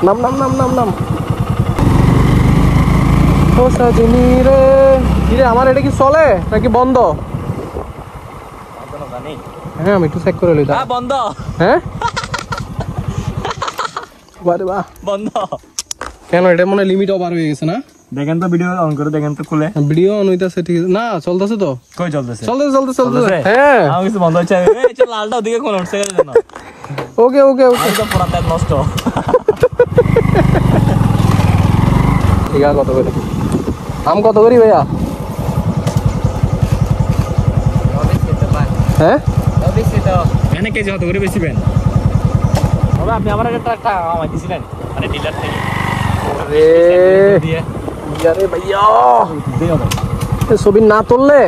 নাম নাম নাম নাম নাম ও সাজনি রে কিরে আমার এটা কি চলে নাকি বন্ধ হ্যাঁ আমি একটু চেক করে লই হ্যাঁ বন্ধ হ্যাঁ বারে বাহ বন্ধ কেন এটা মনে লিমিট ওভার হয়ে গেছে না দেখেন তো ভিডিও অন করে দেখেন তো খুলে ভিডিও অন হইতাছে ঠিক আছে না চলতেছে তো কই চলতেছে চলতেছে হ্যাঁ আমার কিছু বন্ধ হচ্ছে এই চল লালটা ওদিকে কোন উঠছে গেছে না ওকে ওকে ওকে আমি তো পুরা তেল নষ্ট ঠিক আছে কত করে আম কত করি ভাইয়া হ্যাঁ এনে কেজি কত করে বেশি বেন তবে আপনি আমার একটা টাকা আমায় দিছিলেন মানে ডিলার থেকে আরে দিয়ে আরে ভাইয়া দিও ভাই ছবি না তুললে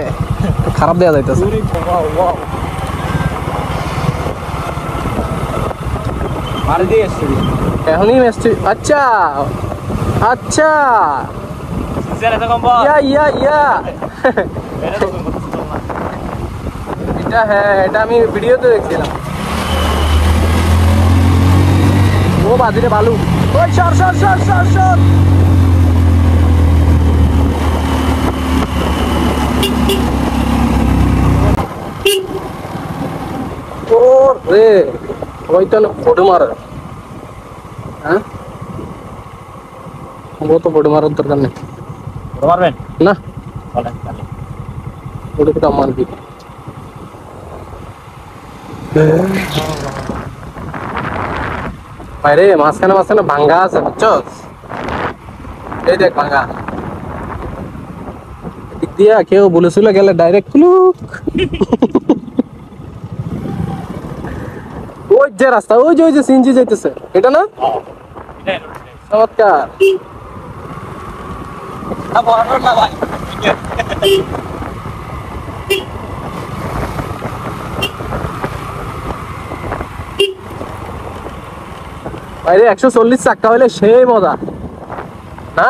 খারাপ দেয়া যাইতেছে মারি দিয়ে এসছি এখনই মেসছি আচ্ছা আচ্ছা স্যার এটা কম বল ইয়া এটা তো কোনো কিছু না এটা হ্যাঁ এটা আমি ভিডিওতে দেখছিলাম ও বাদিরে বালু ওই সর ও রে ওই তো ফটো মারার হ্যাঁ ও তো ফটো মারার দরকার নেই পারবেন না বলেন তাহলে ফটো মারবি বাইরে মাঝখানে ভাঙ্গা আছে বুঝছস এই দেখ ভাঙ্গা দিক দিয়া কেউ বলেছিল গেলে ডাইরেক্ট খুলুক ওই যে রাস্তা ওই যে সিনজি যাইতেছে এটা না চমৎকার না বড় না ভাই বাইরে 140 চাকা হইলে সেই মজা না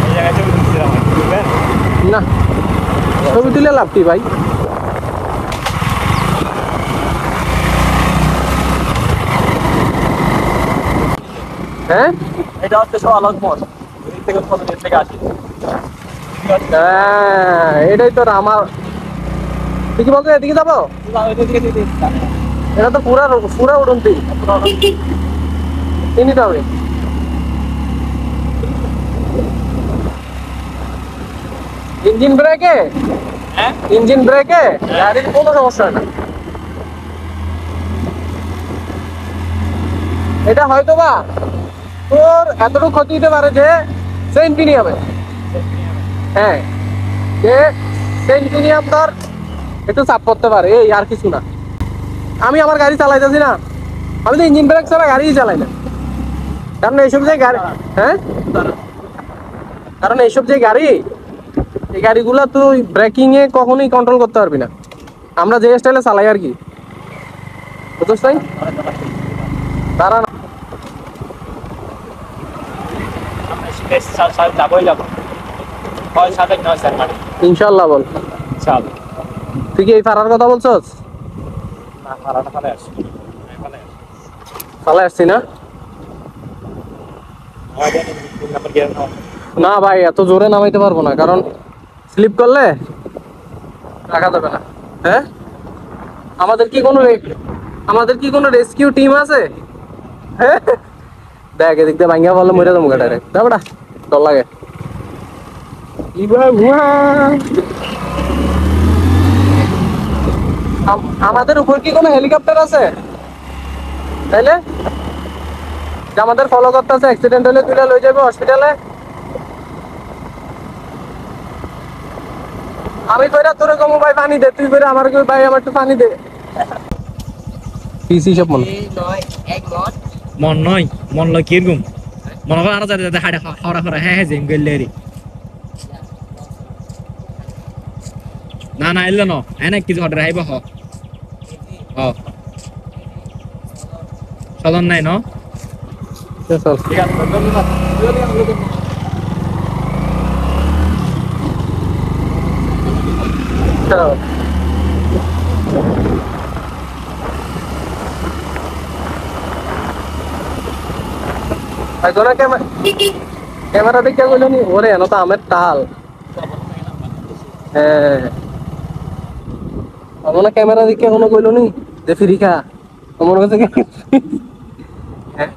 এই জায়গায় চলে দিছিলাম বুঝলেন না ছবি তুলে লাভ কি ভাই হ্যাঁ এটা হচ্ছে সব আলাদা মোড় এই থেকে কত দূর থেকে আসি হ্যাঁ এটাই তো আমার তুই কি বলতো এদিকে যাবো এটা তো পুরা উড়ন্তি চিনিতে হবে ইঞ্জিন ব্রেকে হ্যাঁ ইঞ্জিন ব্রেকে গাড়ির কোনো সমস্যা হয় না এটা হয়তো বা তোর এতটুকু ক্ষতি হতে পারে যে সেন্টিনিয়ামে হ্যাঁ যে সেন্টিনিয়াম ধর একটু চাপ করতে পারে এই আর কিছু না আমি আমার গাড়ি চালাইতেছি না আমি তো ইঞ্জিন ব্রেক ছাড়া গাড়িই চালাই না কারণ এইসব যে গাড়ি হ্যাঁ কারণ এইসব যে গাড়ি এই গাড়িগুলো তুই ব্রেকিং এ কখনোই কন্ট্রোল করতে পারবি না আমরা যে স্টাইলে চালাই আর কি বুঝছ তাই তারা না যাবোই যাবো হয় 7-9 স্যার মানে ইনশাআল্লাহ বল চল তুই কি এই ফারার কথা বলছস না ফারাটা ফালে আসি চালাই আসছি না না ভাই এত জোরে নামাইতে পারবো না কারণ স্লিপ করলে রাখা যাবে না হ্যাঁ আমাদের কি কোনো রেস্কিউ টিম আছে হ্যাঁ দেখ এদিক দিয়ে ভাঙ্গা বললে মরে যাবো গাড়ি যাবড়া ডর লাগে আমাদের উপর কি কোনো হেলিকপ্টার আছে তাইলে যে আমাদের ফলো করতে আছে অ্যাক্সিডেন্ট হলে তুলে লয়ে যাবে হসপিটালে আমি কইরা তোরে কমু ভাই পানি দে তুই কইরা আমার কই ভাই আমার একটু পানি দে পিসি সব মন মন নয় মন লয় কিরকম মনে করে আরো যাতে হাড়ে খাওয়া খাওয়া হ্যাঁ হ্যাঁ জিম গেলে রে না না এলো না এনে কিছু অর্ডার আইব হ চলন নাই ন ঠিক আছে ধন্যবাদ একজনে ক্যামেরা দেখে কইল নি ওরে এনো তো আমের তাল। হ্যাঁ আমার ক্যামেরা দেখে কোনো কইল নি যে ফ্রি খা আমার কাছে হ্যাঁ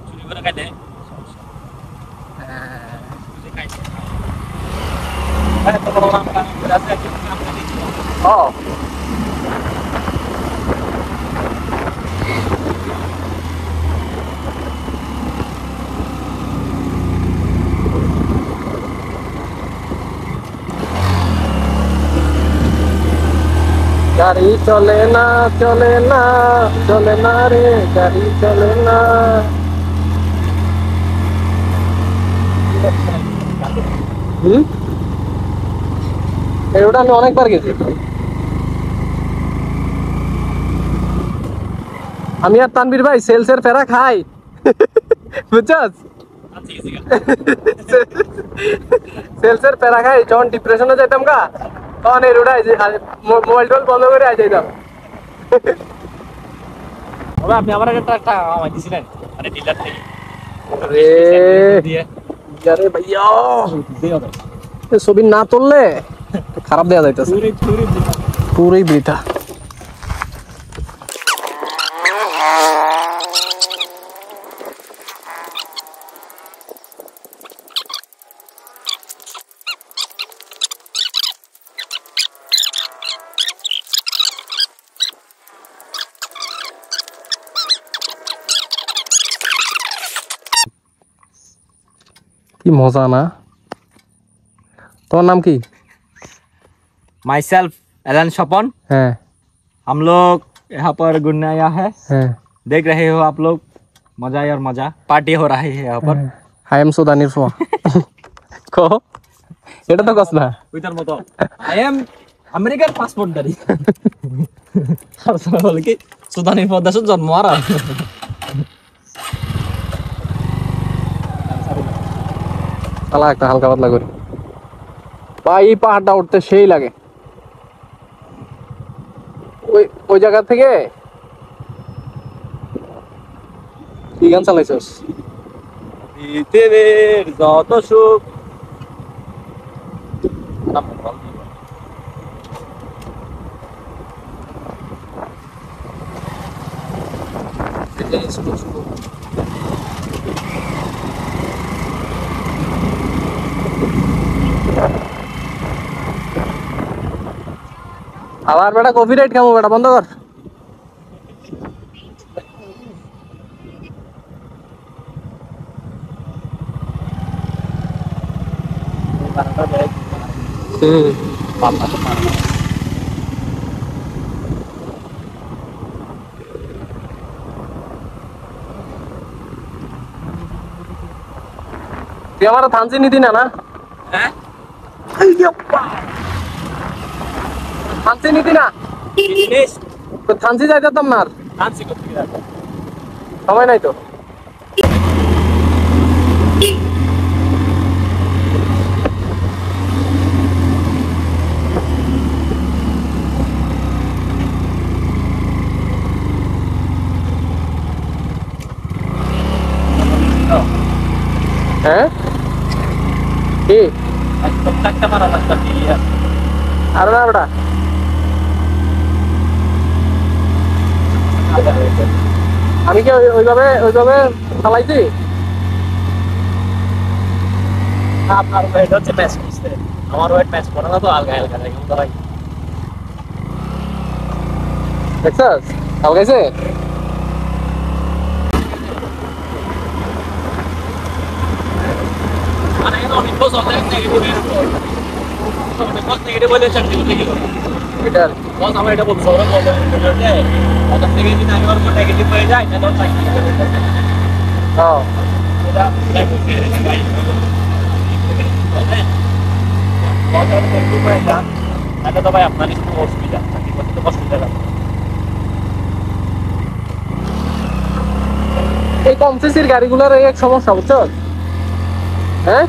চুরি করে খাইতে ও গাড়ি চলে না চলে না চলে না রে গাড়ি চলে না। এই রোডে আমি অনেকবার গেছি। আমি আর তানবীর ভাই সেলসের ফেরা খাই বুঝছস সেলসের ফেরা খাই যখন ডিপ্রেশনে যাইতাম গা তখন এই রোডে মোবাইল টোল বন্ধ করে আই যাইতাম। তবে আপনি আমার একটা ট্রাকটা আমায় দিছিলেন মানে ডিলার থেকে আরে দিয়ে আরে ভাইয়া দিয়ে হবে ছবি না তুললে খারাপ দেয়া যাইতেছে পুরোই বৃথা। কি মজা না। তোমার নাম কি? माई सेल्फ एलन शपन। হ্যাঁ हम लोग यहाँ पर घूमने आया है, হ্যাঁ देख रहे हो आप लोग, मजा और मजा पार्टी हो रहा है यहाँ पर। আই এম সুদানির ফো কো এটা তো কস না উইটার মতো আই এম আমেরিকার পাসপোর্ট দারি আর সারা বলে কি সুদানি পদ্মাসন জন্ম আরা চালা একটা হালকা পাতলা করে ভাই এই পাহাড়টা উঠতে সেই লাগে। ওই ওই জায়গা থেকে কি গান চালাইছস? পৃথিবীর যত সুখ আবার বেটা কপিরাইট খামো বেটা বন্ধ কর। তুই আমার থানসি নিতি না না? হ্যাঁ থানসি নিতি না? জিনিস তো থানসি যাইতাম না আর আনছি করতে গেলাম সময় নাই তো। হ্যাঁ কি একদম টাকা মারা লাগতা কি আর না বেটা আমি কি ওইভাবে চালাইছি? আপনার ওয়েট হচ্ছে ম্যাচ করছে আমার ওয়েট ম্যাচ করে না তো আলগা আলগা লাগে তো ভাই দেখছস আলগাইছে মানে অনেক বছর ধরে নেগেটিভ নেগেটিভ বলে চাকরি করতে গেল এটা বস আমার এটা বলছো ওরা বলে যে ওটা থেকে যদি আমি ওর নেগেটিভ হয়ে যায় তাহলে চাকরি করতে হ্যাঁ এটা তাহলে তো ভাই আপনার একটু অসুবিধা চাকরি করতে তো অসুবিধা লাগে এই কম সিসির গাড়িগুলোর এই এক সমস্যা বুঝছো? হ্যাঁ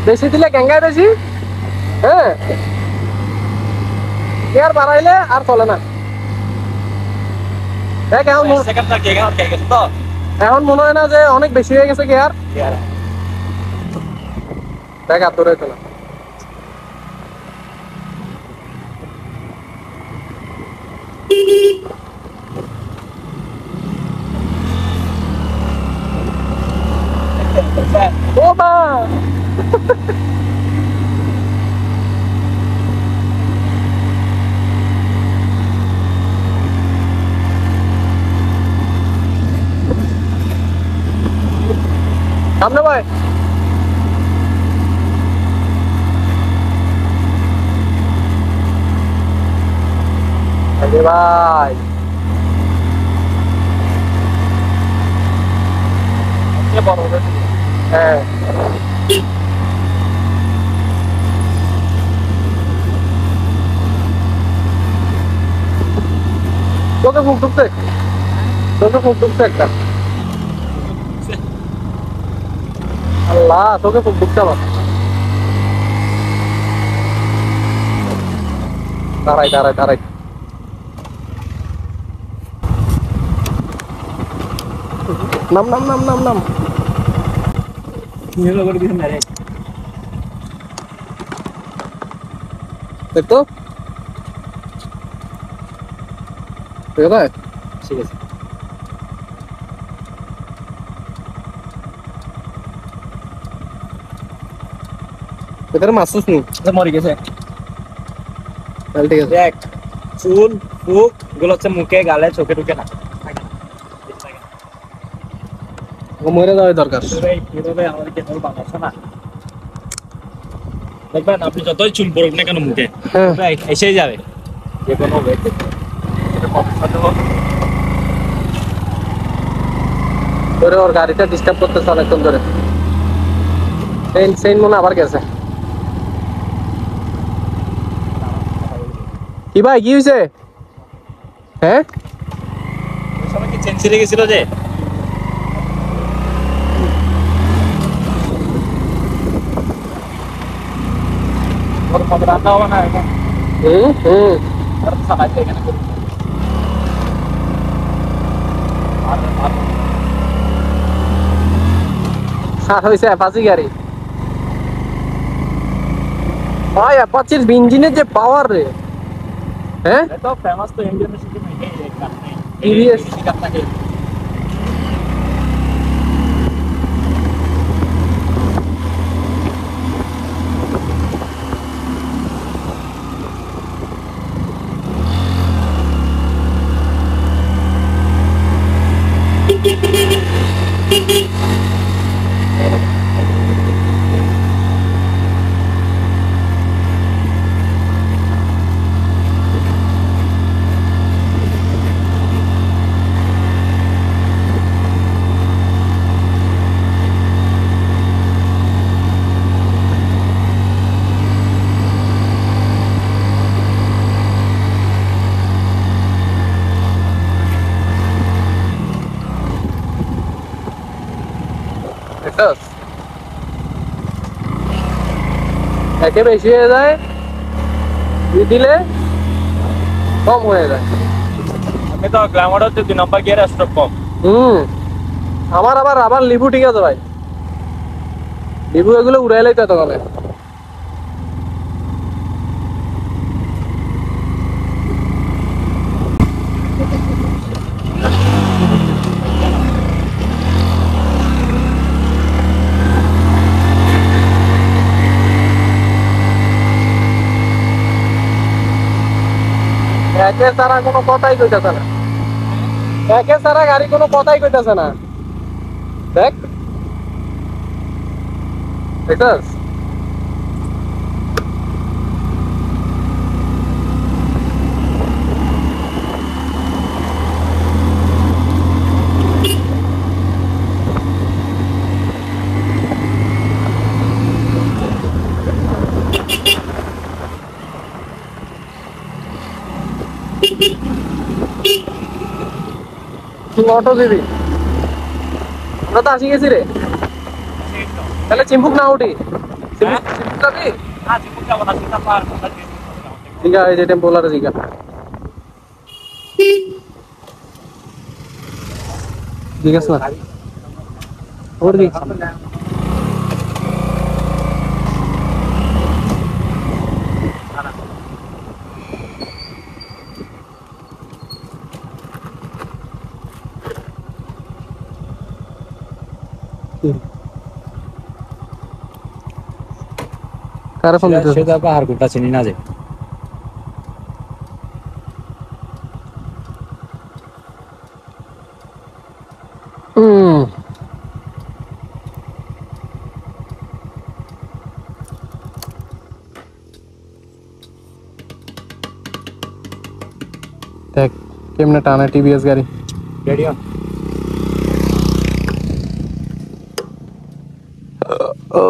বেশি দিলে গ্যাঙ্গায় বেশি। হ্যাঁ গিয়ার বাড়াইলে আর চলে না। দেখ এখন সেকেন্ড টার কে গেছে তো এখন মনে হয় না যে অনেক বেশি হয়ে গেছে গিয়ার? দেখ আর তোর হইতো না। ও মা! সামনে ভাই। আরে ভাই হ্যাঁ তোকে মুখ ঢুকছে, তোকে মুখ ঢুকছে একটা। আল্লাহ তোকে মুখ ঢুকছে আমার। দাঁড়াই দাঁড়াই দাঁড়াই। নাম নাম নাম নাম নাম। দেখতো ঠিক আছে ঠিক আছে এদের মাসুস নি মরে গেছে তাহলে ঠিক আছে। দেখ চুল ফুক এগুলো হচ্ছে মুখে গালে চোখে ঢুকে না ও মরে যাওয়ার দরকার। এইভাবে আমাদেরকে ধর বানাচ্ছে না দেখবেন আপনি যতই চুল পড়ুক না কেন মুখে হ্যাঁ এসেই যাবে যে কোনো ওয়েতে ধরে ওর গাড়িটা ডিস্টার্ব করতেছে অনেকক্ষণ ধরে। সেইন সেইন মনে আবার গেছে। কি ভাই কি হয়েছে? হ্যাঁ ওই সময় কি চেন ছিঁড়ে গেছিল যে ওর কত রান্না হবে না এখন হুম হুম আর সামাইতে এখানে করি আর আর হয়েছে অ্যাপাচি গাড়ি। ভাই অ্যাপাচির ইঞ্জিনের যে পাওয়ার রে। হ্যাঁ তো ফেমাস তো ইন্ডিয়ান সিটি में है एक करते हैं टीवीएस करता है দেখছস একে বেশি হয়ে যায় দুই দিলে কম হয়ে যায়। আমি তো গ্ল্যামার হচ্ছে 2 নম্বর গিয়ারে স্ট্রোক কম হুম আমার আবার আবার লিবু ঠিক আছে ভাই। লিবু এগুলো উড়াইলেই তো তখন একে ছাড়া কোনো কথাই কইতেছে না। একে ছাড়া গাড়ি কোনো কথাই কইতেছে না। দেখ দেখছস তুই অটো দিবি? আমরা তো আসি গেছি রে। তাহলে চিম্পুক না উঠি? চিম্পুক যাবি? হ্যাঁ চিকুন যাবো না সেটা পার জিগা এই যে টেম্পোলারে জিগা জিজ্ঞেস না ওর দিক কারে ফোন দিতে সেটা পাহাড় কোনটা চিনি না যে দেখ কেমনে টানা টিভিএস গাড়ি রেডিও ও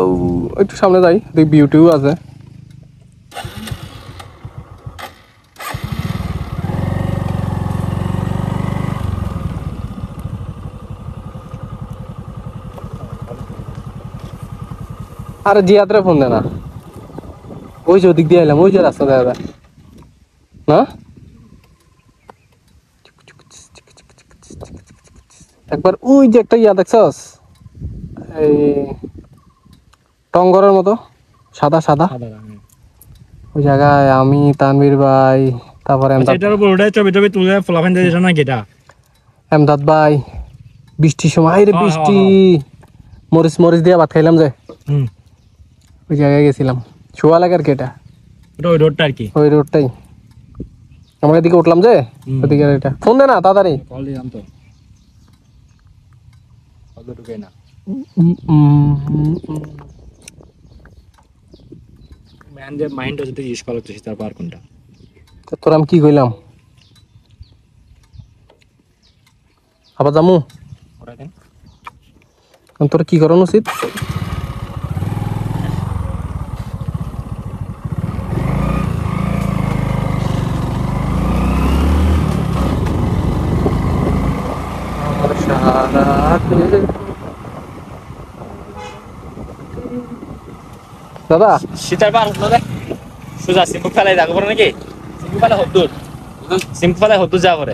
একটু সামনে যাই দেখ বিউটিও আছে আরে জিয়াদরে ফোন দে না ওই যে ওদিক দিয়ে এলাম ওই যে রাস্তা দেখা যায় না একবার ওই যে একটা ইয়া দেখছস এই টঙ্গরের মতো সাদা সাদা ওই জায়গায় আমি তানভীর ভাই তারপরে এটার উপর ওটা ছবি টবি তুলে ফলাফান দিয়ে দিছ না গেটা এমদাদ ভাই বৃষ্টির সময় রে বৃষ্টি মরিচ মরিচ দিয়ে ভাত খাইলাম যে ওই জায়গায় গেছিলাম শোয়া লাগার কেটা ওটা ওই রোডটা আর কি ওই রোডটাই আমরা এদিকে উঠলাম যে ওদিকে এটা ফোন দে না তাড়াতাড়ি কল দিলাম তো কল ঢুকে না মাইন্ড যদি ইউজ করা হচ্ছে তার পার কোনটা তোর আমি কি কইলাম আবার যামু ওরা দেন তোর কি করানো উচিত দাদা শীতের পার হতো না সোজা সিম্পু ফেলাই যাবো করে নাকি সিম্পু ফেলাই হদ্দুর যাওয়া করে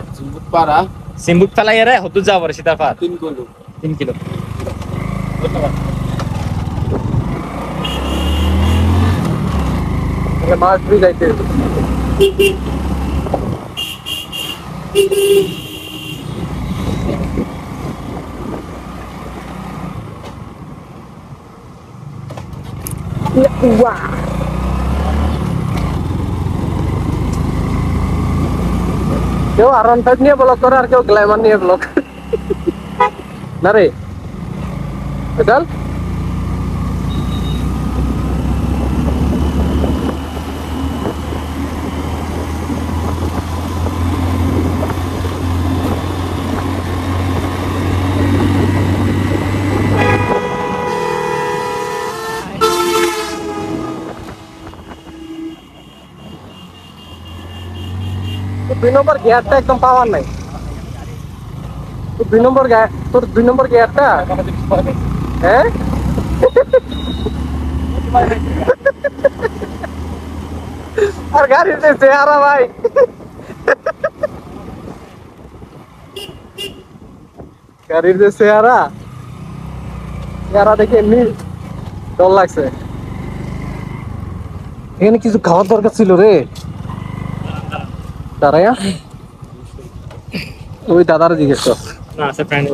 সিম্বুক ফেলাই রে হদ্দুর যাওয়া করে শীতের পার 3 কিলো মাছ भी যাইতে কেউ আরন ফাইভ নিয়ে ব্লক করে আর কেউ গ্ল্যামার নিয়ে ব্লক না রে চল দুই নম্বর গিয়ারটা একদম পাওয়ার নাই দুই নম্বর তোর 2 নম্বর গিয়ারটা হ্যাঁ আর গাড়ির যে চেহারা ভাই গাড়ির যে চেহারা দেখে এমনি ডর লাগছে এখানে কিছু খাওয়ার দরকার ছিল রে দাঁড়ায়া ওই দাদার জিজ্ঞেস কর না আছে ফ্রেন্ড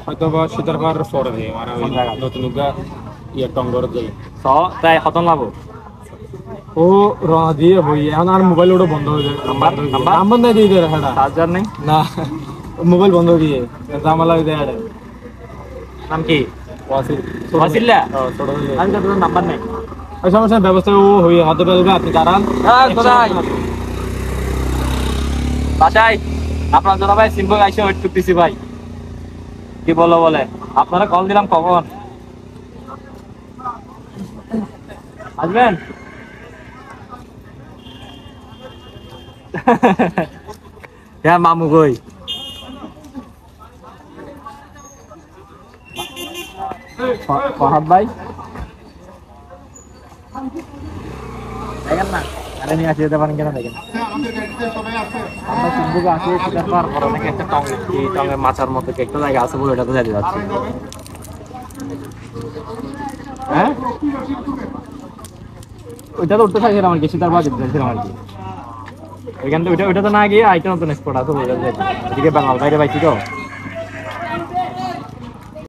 হয়তো বা শীতের পার পরে দিয়ে নতুন ইয়ে টঙ্গর দিয়ে তাই খতম লাভ ও রওনা দিয়ে হই এখন আর মোবাইল ওটা বন্ধ হয়ে যায় নাম্বার নাই দিয়ে দেয় হ্যাঁ চার্জার নেই না মোবাইল বন্ধ দিয়ে জামালা দেয় নাম কি ওয়াসিল ওয়াসিল্লা ছোট আমি তো নাম্বার নেই ওই সমস্যা ব্যবস্থা ও হই হাতে পেলবে আপনি দাঁড়ান বাসায় আপনার জন্য ভাই সিম্বল আইসে ওয়েট করতেছি ভাই কি বলে আপনারা কল দিলাম কখন আসবেন হ্যাঁ মামু কই ফরহাদ ভাই দেখেন না আরে নিয়ে আসে যেতে পারেন কেন দেখেন আমরা সিন্ধুকে আসে সেটার পর বড় নাকি একটা টঙের মাচার মতো কি একটা জায়গা আছে বলে ওটাতে যেতে যাচ্ছি হ্যাঁ ওইটা তো উঠতে চাইছিলাম আর কি সীতার বাদ দিতে চাইছিলাম আর কি ওইখান থেকে ওইটা তো না গিয়ে আইটা নতুন স্পট আছে ওইদিকে বাঙাল বাইরে পাইছি তো